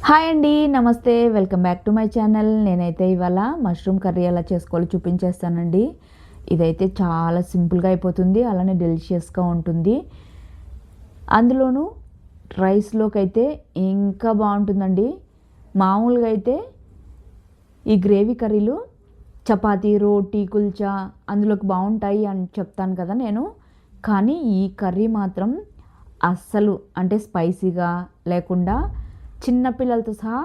Hi అండి, నమస్తే. Welcome back to my channel. నేనైతే ఇవాళ మష్రూమ్ కర్రీ ఎలా చేసుకోవాలో చూపించేస్తానండి. ఇదైతే చాలా సింపుల్గా అయిపోతుంది, అలానే డెలిషియస్గా ఉంటుంది. అందులోనూ రైస్లోకి అయితే ఇంకా బాగుంటుందండి. మామూలుగా అయితే ఈ గ్రేవీ కర్రీలు చపాతీ, రోటీ, కుల్చా అందులోకి బాగుంటాయి అని చెప్తాను కదా నేను. కానీ ఈ కర్రీ మాత్రం అస్సలు అంటే స్పైసీగా లేకుండా చిన్నపిల్లలతో సహా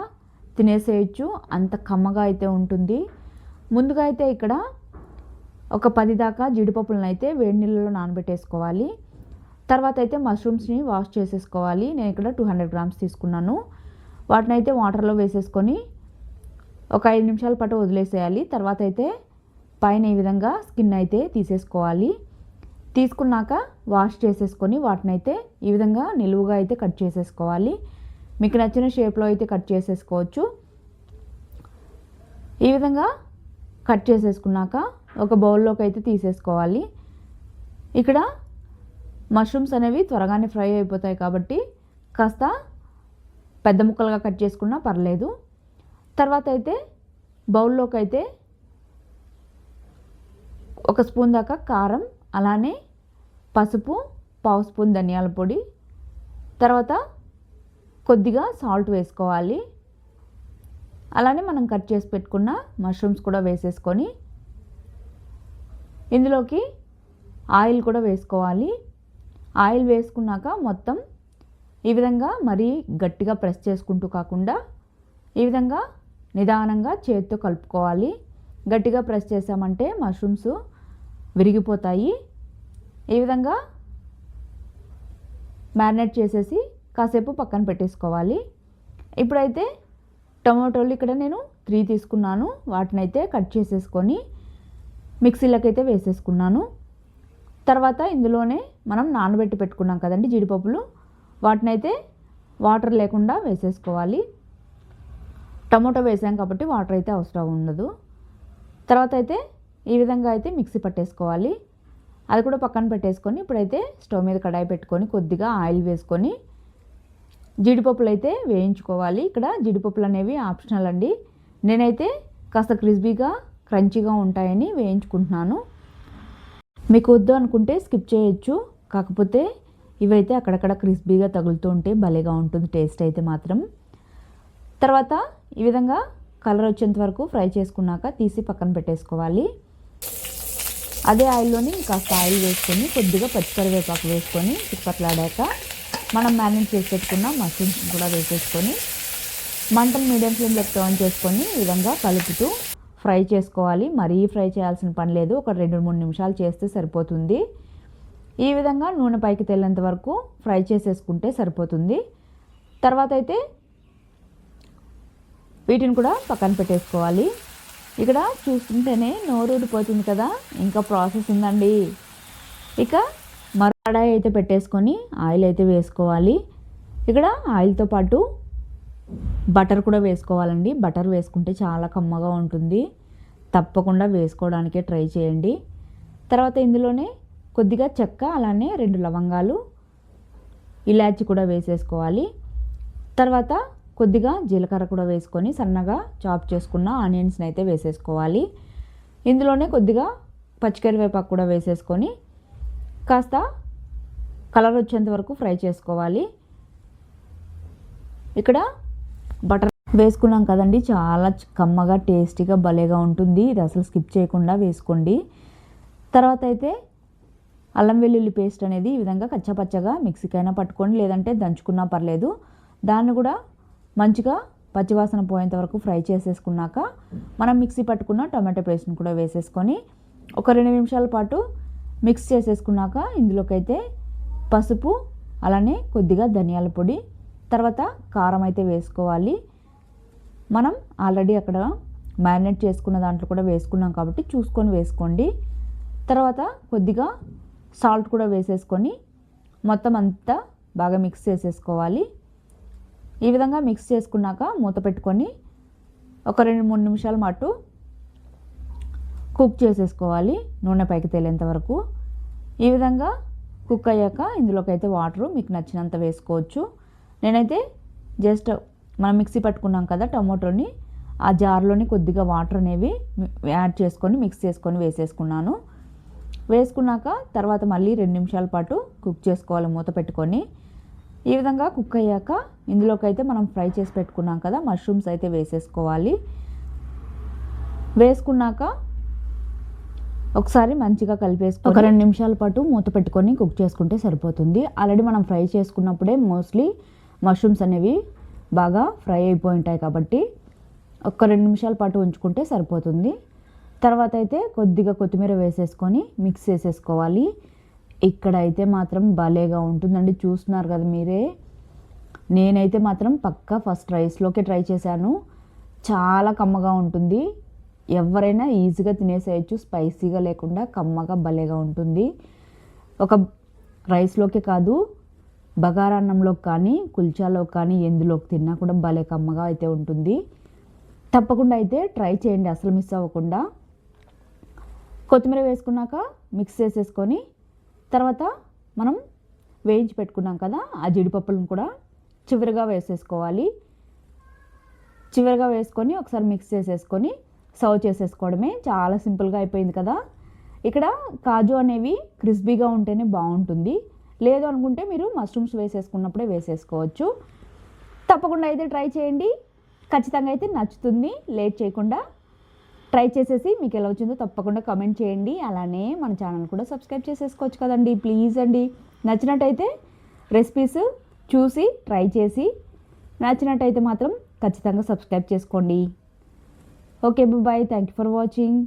తినేసేయచ్చు, అంత కమ్మగా అయితే ఉంటుంది. ముందుగా అయితే ఇక్కడ ఒక 10 దాకా జీడిపప్పులను అయితే వేడి నీళ్ళలో నానబెట్టేసుకోవాలి. తర్వాత అయితే మష్రూమ్స్ని వాష్ చేసేసుకోవాలి. నేను ఇక్కడ 200 గ్రామ్స్ తీసుకున్నాను. వాటిని అయితే వాటర్లో వేసేసుకొని ఒక 5 నిమిషాల పాటు వదిలేసేయాలి. తర్వాత అయితే పైన ఈ విధంగా స్కిన్ అయితే తీసేసుకోవాలి. తీసుకున్నాక వాష్ చేసేసుకొని వాటిని అయితే ఈ విధంగా నిలువుగా అయితే కట్ చేసేసుకోవాలి. మీకు నచ్చిన షేప్లో అయితే కట్ చేసేసుకోవచ్చు. ఈ విధంగా కట్ చేసేసుకున్నాక ఒక బౌల్లోకి అయితే తీసేసుకోవాలి. ఇక్కడ మష్రూమ్స్ అనేవి త్వరగానే ఫ్రై అయిపోతాయి కాబట్టి కాస్త పెద్ద ముక్కలుగా కట్ చేసుకున్నా పర్లేదు. తర్వాత అయితే బౌల్లోకి అయితే ఒక స్పూన్ దాకా కారం, అలానే పసుపు, పావు స్పూన్ ధనియాల పొడి, తర్వాత కొద్దిగా సాల్ట్ వేసుకోవాలి. అలానే మనం కట్ చేసి పెట్టుకున్న మష్రూమ్స్ కూడా వేసేసుకొని ఇందులోకి ఆయిల్ కూడా వేసుకోవాలి. ఆయిల్ వేసుకున్నాక మొత్తం ఈ విధంగా మరీ గట్టిగా ప్రెస్ చేసుకుంటూ కాకుండా ఈ విధంగా నిదానంగా చేతితో కలుపుకోవాలి. గట్టిగా ప్రెస్ చేసామంటే మష్రూమ్స్ విరిగిపోతాయి. ఈ విధంగా మ్యారినేట్ చేసేసి కాసేపు పక్కన పెట్టేసుకోవాలి. ఇప్పుడైతే టమాటోలు ఇక్కడ నేను 3 తీసుకున్నాను. వాటిని అయితే కట్ చేసేసుకొని మిక్సీలోకి అయితే వేసేసుకున్నాను. తర్వాత ఇందులోనే మనం నానబెట్టి పెట్టుకున్నాం కదండి జీడిపప్పులు, వాటిని అయితే వాటర్ లేకుండా వేసేసుకోవాలి. టమాటో వేసాం కాబట్టి వాటర్ అయితే అవసరం ఉండదు. తర్వాత అయితే ఈ విధంగా అయితే మిక్సీ పట్టేసుకోవాలి. అది కూడా పక్కన పెట్టేసుకొని ఇప్పుడైతే స్టవ్ మీద కడాయి పెట్టుకొని కొద్దిగా ఆయిల్ వేసుకొని జీడిపప్పులు అయితే వేయించుకోవాలి. ఇక్కడ జీడిపప్పులు అనేవి ఆప్షనల్ అండి. నేనైతే కాస్త క్రిస్పీగా క్రంచీగా ఉంటాయని వేయించుకుంటున్నాను. మీకు వద్దు అనుకుంటే స్కిప్ చేయొచ్చు. కాకపోతే ఇవైతే అక్కడక్కడ క్రిస్పీగా తగులుతూ ఉంటే భలేగా ఉంటుంది టేస్ట్ అయితే మాత్రం. తర్వాత ఈ విధంగా కలర్ వచ్చేంత వరకు ఫ్రై చేసుకున్నాక తీసి పక్కన పెట్టేసుకోవాలి. అదే ఆయిల్లోని కాస్త ఆయిల్ వేసుకొని కొద్దిగా పచ్చికరివేపాకు వేసుకొని చిక్కట్లాడాక మనం మ్యారినేట్ చేసి పెట్టుకున్న మష్రూమ్స్ కూడా వేసేసుకొని మంటను మీడియం ఫ్లేమ్లోకి టర్న్ చేసుకొని ఈ విధంగా కలుపుతూ ఫ్రై చేసుకోవాలి. మరీ ఫ్రై చేయాల్సిన పని లేదు, ఒక 2-3 నిమిషాలు చేస్తే సరిపోతుంది. ఈ విధంగా నూనె పైకి తేలేంత వరకు ఫ్రై చేసేసుకుంటే సరిపోతుంది. తర్వాత అయితే వీటిని కూడా పక్కన పెట్టేసుకోవాలి. ఇక్కడ చూస్తుంటేనే నోరు ఊడిపోతుంది కదా, ఇంకా ప్రాసెస్ ఉందండి. ఇక కడాయి అయితే పెట్టేసుకొని ఆయిల్ అయితే వేసుకోవాలి. ఇక్కడ ఆయిల్తో పాటు బటర్ కూడా వేసుకోవాలండి. బటర్ వేసుకుంటే చాలా కమ్మగా ఉంటుంది, తప్పకుండా వేసుకోవడానికే ట్రై చేయండి. తర్వాత ఇందులోనే కొద్దిగా చెక్క, అలానే 2 లవంగాలు, ఇలాచి కూడా వేసేసుకోవాలి. తర్వాత కొద్దిగా జీలకర్ర కూడా వేసుకొని సన్నగా చాప్ చేసుకున్న ఆనియన్స్ని అయితే వేసేసుకోవాలి. ఇందులోనే కొద్దిగా పచ్చికరివేపాకు కూడా వేసేసుకొని కాస్త కలర్ వచ్చేంత వరకు ఫ్రై చేసుకోవాలి. ఇక్కడ బటర్ వేసుకున్నాం కదండి, చాలా కమ్మగా టేస్టీగా భలేగా ఉంటుంది. ఇది అసలు స్కిప్ చేయకుండా వేసుకోండి. తర్వాత అయితే అల్లం వెల్లుల్లి పేస్ట్ అనేది ఈ విధంగా కచ్చపచ్చగా మిక్సీకైనా పట్టుకోండి, లేదంటే దంచుకున్నా పర్లేదు. దాన్ని కూడా మంచిగా పచ్చివాసన పోయేంత వరకు ఫ్రై చేసేసుకున్నాక మనం మిక్సీ పట్టుకున్న టమాటో పేస్ట్ని కూడా వేసేసుకొని ఒక 2 నిమిషాల పాటు మిక్స్ చేసేసుకున్నాక ఇందులోకి అయితే పసుపు, అలానే కొద్దిగా ధనియాల పొడి, తర్వాత కారం అయితే వేసుకోవాలి. మనం ఆల్రెడీ అక్కడ మ్యారినేట్ చేసుకున్న దాంట్లో కూడా వేసుకున్నాం కాబట్టి చూసుకొని వేసుకోండి. తర్వాత కొద్దిగా సాల్ట్ కూడా వేసేసుకొని మొత్తం అంతా బాగా మిక్స్ చేసేసుకోవాలి. ఈ విధంగా మిక్స్ చేసుకున్నాక మూత పెట్టుకొని ఒక 2-3 నిమిషాల పాటు కుక్ చేసేసుకోవాలి, నూనె పైకి తేలేంత వరకు. ఈ విధంగా కుక్ అయ్యాక ఇందులోకి అయితే వాటర్ మీకు నచ్చినంత వేసుకోవచ్చు. నేనైతే జస్ట్ మనం మిక్సీ పట్టుకున్నాం కదా టమాటోని, ఆ జార్లోని కొద్దిగా వాటర్ అనేవి యాడ్ చేసుకొని మిక్స్ చేసుకొని వేసేసుకున్నాను. వేసుకున్నాక తర్వాత మళ్ళీ 2 నిమిషాల పాటు కుక్ చేసుకోవాలి మూత పెట్టుకొని. ఈ విధంగా కుక్ అయ్యాక ఇందులోకి అయితే మనం ఫ్రై చేసి పెట్టుకున్నాం కదా మష్రూమ్స్ అయితే వేసేసుకోవాలి. వేసుకున్నాక ఒకసారి మంచిగా కలిపేసుకొని ఒక 2 నిమిషాల పాటు మూత పెట్టుకొని కుక్ చేసుకుంటే సరిపోతుంది. ఆల్రెడీ మనం ఫ్రై చేసుకున్నప్పుడే మోస్ట్లీ మష్రూమ్స్ అనేవి బాగా ఫ్రై అయిపోయి ఉంటాయి కాబట్టి ఒక 2 నిమిషాల పాటు ఉంచుకుంటే సరిపోతుంది. తర్వాత అయితే కొద్దిగా కొత్తిమీర వేసేసుకొని మిక్స్ చేసేసుకోవాలి. ఇక్కడ అయితే మాత్రం భలేగా ఉంటుందండి, చూస్తున్నారు కదా మీరే. నేనైతే మాత్రం పక్కా ఫస్ట్ రైస్లోకి ట్రై చేశాను. చాలా కమ్మగా ఉంటుంది, ఎవరైనా ఈజీగా తినేసేయచ్చు, స్పైసీగా లేకుండా కమ్మగా భలేగా ఉంటుంది. ఒక రైస్లోకి కాదు, బగారా అన్నంలోకి కానీ కుల్చాలోకి కానీ ఎందులోకి తిన్నా కూడా భలే కమ్మగా అయితే ఉంటుంది. తప్పకుండా అయితే ట్రై చేయండి, అసలు మిస్ అవ్వకుండా. కొత్తిమీర వేసుకున్నాక మిక్స్ చేసేసుకొని తర్వాత మనం వేయించి పెట్టుకున్నాం కదా ఆ జీడిపప్పులను కూడా చివరిగా వేసేసుకోవాలి. చివరిగా వేసుకొని ఒకసారి మిక్స్ చేసేసుకొని సర్వ్ చేసేసుకోవడమే. చాలా సింపుల్గా అయిపోయింది కదా. ఇక్కడ కాజు అనేవి క్రిస్పీగా ఉంటేనే బాగుంటుంది, లేదు అనుకుంటే మీరు మష్రూమ్స్ వేసేసుకున్నప్పుడే వేసేసుకోవచ్చు. తప్పకుండా అయితే ట్రై చేయండి, ఖచ్చితంగా అయితే నచ్చుతుంది. లేట్ చేయకుండా ట్రై చేసేసి మీకు ఎలా వచ్చిందో తప్పకుండా కామెంట్ చేయండి. అలానే మన ఛానల్ కూడా సబ్స్క్రైబ్ చేసేసుకోవచ్చు కదండి, ప్లీజ్ అండి. నచ్చినట్టయితే రెసిపీస్ చూసి ట్రై చేసి నచ్చినట్టయితే మాత్రం ఖచ్చితంగా సబ్స్క్రైబ్ చేసుకోండి. Okay bye, thank you for watching.